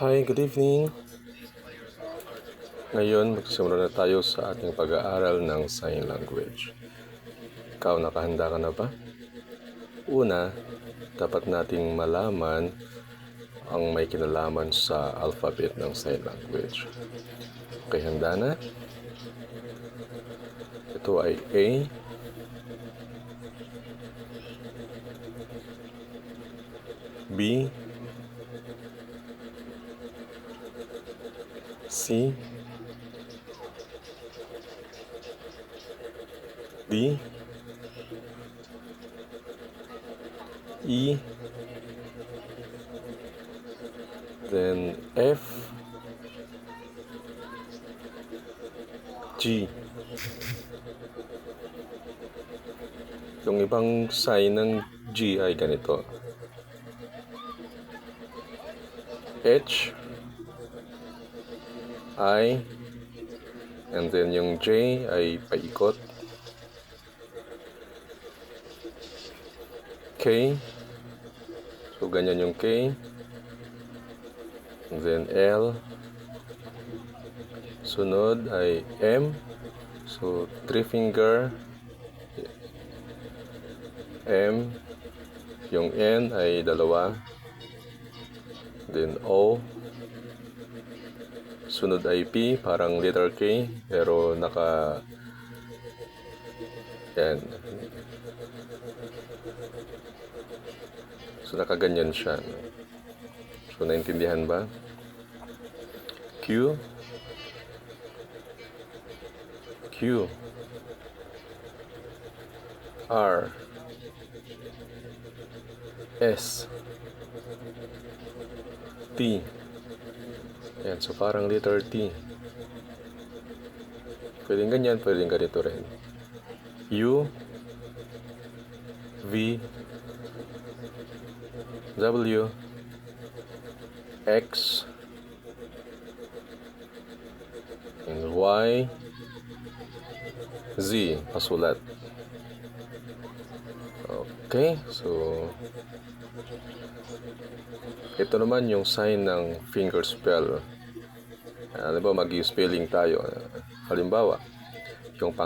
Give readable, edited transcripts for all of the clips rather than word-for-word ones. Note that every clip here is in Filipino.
Hi, good evening. Ngayon, magsisimula na tayo sa ating pag-aaral ng sign language. Ikaw, nakahanda ka na ba? Una, dapat nating malaman ang may kinalaman sa alphabet ng sign language. Okay, handa na? Ito ay A, B, C, D, E, then F, G. Yung ibang sign ng G ay ganito. H, I, and then yung J ay paikot. K, so ganyan yung K. And then L, sunod ay M, so 3 finger. M, yung N ay dalawa. Then O, sunod ay P, parang letter K, pero yan. So nakaganyan siya. So naintindihan ba? Q, Q, R, S, T. Yan, so parang letter T. Pwedeng ganyan, pwedeng ganito rin. U, V, W, X, and Y, Z, pasulat. Okay, so ito naman yung sign ng finger spell. Ano ba, mag-spelling tayo. Halimbawa, yung buong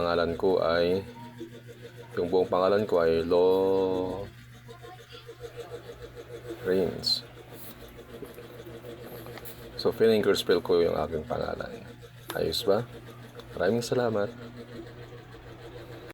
pangalan ko ay Lawrence. So, finger spell ko yung aking pangalan. Ayos ba? Maraming salamat.